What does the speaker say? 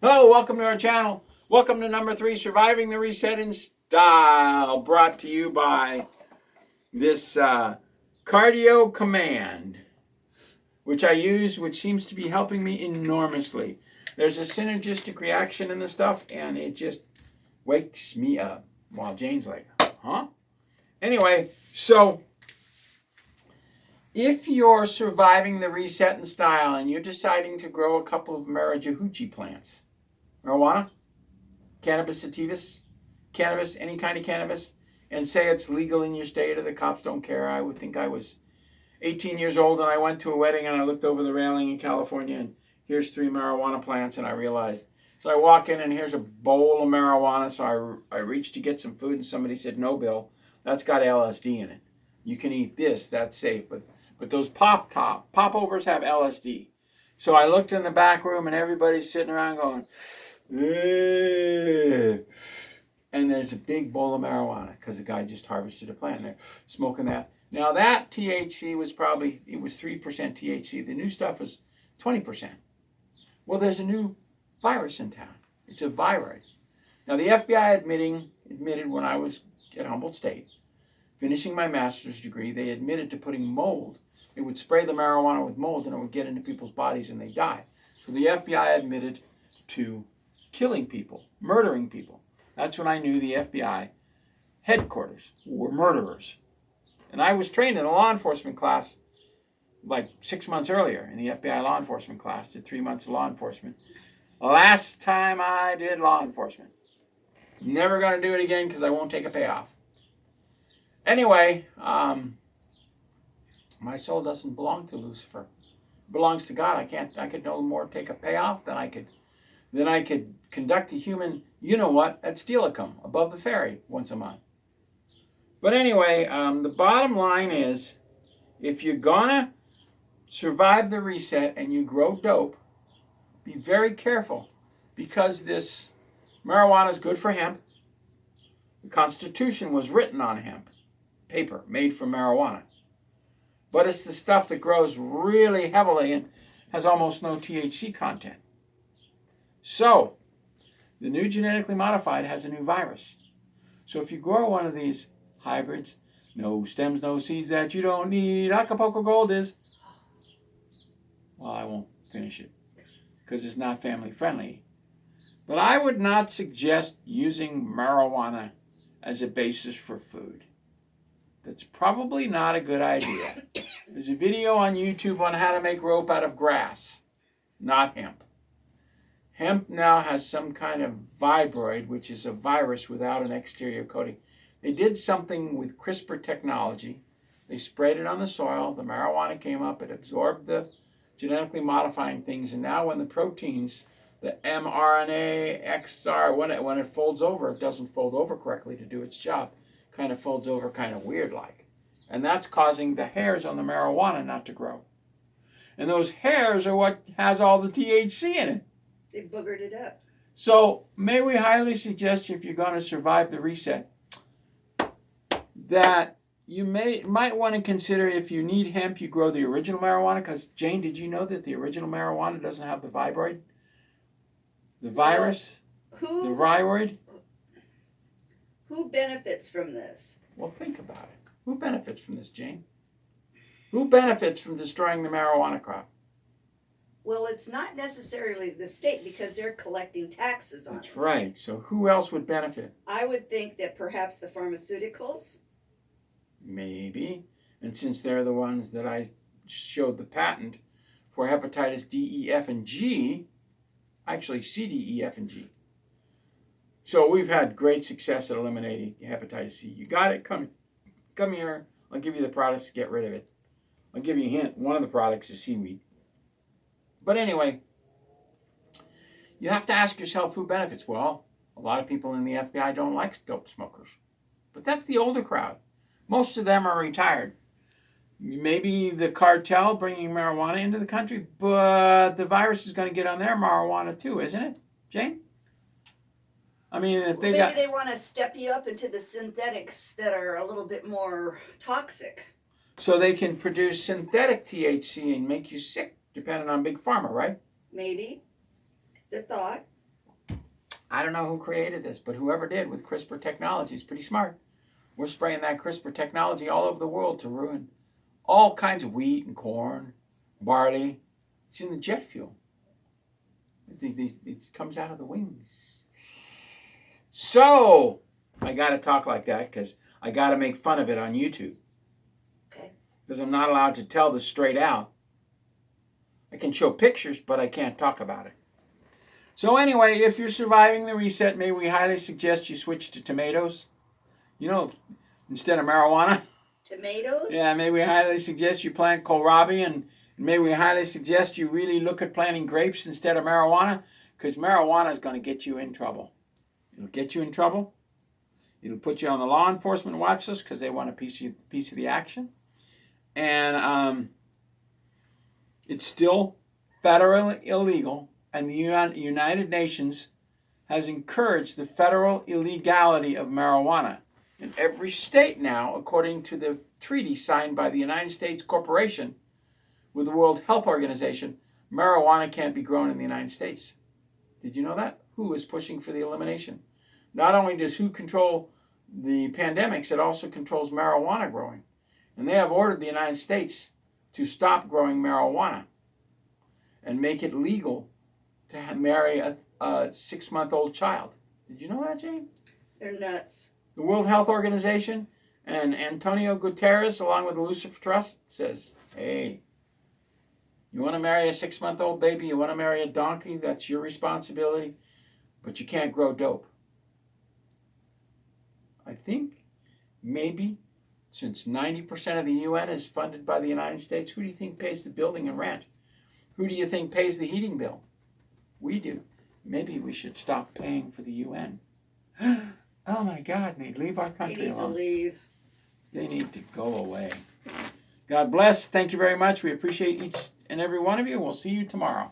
Hello, welcome to our channel. Welcome to number 3, Surviving the Reset in Style, brought to you by this cardio command, which I use, which seems to be helping me enormously. There's a synergistic reaction in the stuff, and it just wakes me up. While Jane's like, huh? Anyway, so if you're surviving the reset in style and you're deciding to grow a couple of marijuana plants, marijuana, cannabis sativas, cannabis, any kind of cannabis, and say it's legal in your state or the cops don't care. I would think I was 18 years old and I went to a wedding and I looked over the railing in California and here's 3 marijuana plants and I realized. So I walk in and here's a bowl of marijuana. So I reached to get some food and somebody said, no, Bill, that's got LSD in it. You can eat this, that's safe. But those popovers have LSD. So I looked in the back room and everybody's sitting around going, and there's a big bowl of marijuana because the guy just harvested a plant and they're smoking that. Now that THC was probably, it was 3% THC. The new stuff was 20%. Well, there's a new virus in town. It's a virus. Now the FBI admitted when I was at Humboldt State, finishing my master's degree, they admitted to putting mold. It would spray the marijuana with mold and it would get into people's bodies and they die. So the FBI admitted to killing people, murdering people. That's when I knew the FBI headquarters were murderers. And I was trained in a law enforcement class like 6 months earlier in the FBI law enforcement class, did 3 months of law enforcement. Last time I did law enforcement. Never going to do it again because I won't take a payoff. Anyway, my soul doesn't belong to Lucifer. It belongs to God. I could no more take a payoff than I could conduct a human, you know what, at Steelicum, above the ferry, once a month. But anyway, the bottom line is, if you're gonna survive the reset and you grow dope, be very careful, because this marijuana is good for hemp. The Constitution was written on hemp, paper made from marijuana. But it's the stuff that grows really heavily and has almost no THC content. So, the new genetically modified has a new virus. So if you grow one of these hybrids, no stems, no seeds that you don't need, Acapulco Gold is, well, I won't finish it because it's not family friendly. But I would not suggest using marijuana as a basis for food. That's probably not a good idea. There's a video on YouTube on how to make rope out of grass, not hemp. Hemp now has some kind of vibroid, which is a virus without an exterior coating. They did something with CRISPR technology. They sprayed it on the soil. The marijuana came up. It absorbed the genetically modifying things. And now when the proteins, the mRNA, XR, when it folds over, it doesn't fold over correctly to do its job. Kind of folds over kind of weird like. And that's causing the hairs on the marijuana not to grow. And those hairs are what has all the THC in it. They boogered it up. So may we highly suggest, if you're going to survive the reset, that you might want to consider, if you need hemp, you grow the original marijuana. Because Jane, did you know that the original marijuana doesn't have the vibroid? The virus? The vibroid? Who benefits from this? Well, think about it. Who benefits from this, Jane? Who benefits from destroying the marijuana crop? Well, it's not necessarily the state, because they're collecting taxes on it. That's right. So who else would benefit? I would think that perhaps the pharmaceuticals. Maybe. And since they're the ones that I showed the patent for hepatitis D, E, F, and G, actually C, D, E, F, and G. So we've had great success at eliminating hepatitis C. You got it? Come here. I'll give you the products to get rid of it. I'll give you a hint. One of the products is seaweed. But anyway, you have to ask yourself who benefits. Well, a lot of people in the FBI don't like dope smokers. But that's the older crowd. Most of them are retired. Maybe the cartel bringing marijuana into the country, but the virus is going to get on their marijuana too, isn't it, Jane? I mean, if they maybe they want to step you up into the synthetics that are a little bit more toxic. So they can produce synthetic THC and make you sick, depending on Big Pharma, right? Maybe. The thought. I don't know who created this, but whoever did with CRISPR technology is pretty smart. We're spraying that CRISPR technology all over the world to ruin all kinds of wheat and corn, barley. It's in the jet fuel. It comes out of the wings. So, I got to talk like that because I got to make fun of it on YouTube. Okay. Because I'm not allowed to tell this straight out. I can show pictures, but I can't talk about it. So anyway, if you're surviving the reset, may we highly suggest you switch to tomatoes. Instead of marijuana. Tomatoes? Yeah, may we highly suggest you plant kohlrabi, and may we highly suggest you really look at planting grapes instead of marijuana, because marijuana is going to get you in trouble. It'll get you in trouble. It'll put you on the law enforcement watch list because they want a piece of the action. And it's still federally illegal, and the United Nations has encouraged the federal illegality of marijuana. In every state now, according to the treaty signed by the United States Corporation with the World Health Organization, marijuana can't be grown in the United States. Did you know that? WHO is pushing for the elimination. Not only does WHO control the pandemics, it also controls marijuana growing. And they have ordered the United States to stop growing marijuana and make it legal to marry a 6-month-old child. Did you know that, Jane? They're nuts. The World Health Organization and Antonio Guterres, along with the Lucifer Trust, says, hey, you want to marry a 6-month-old baby, you want to marry a donkey, that's your responsibility, but you can't grow dope. I think maybe since 90% of the UN is funded by the United States, who do you think pays the building and rent? Who do you think pays the heating bill? We do. Maybe we should stop paying for the UN. Oh my God, they leave our country alone. They need to leave. They need to go away. God bless. Thank you very much. We appreciate each and every one of you. We'll see you tomorrow.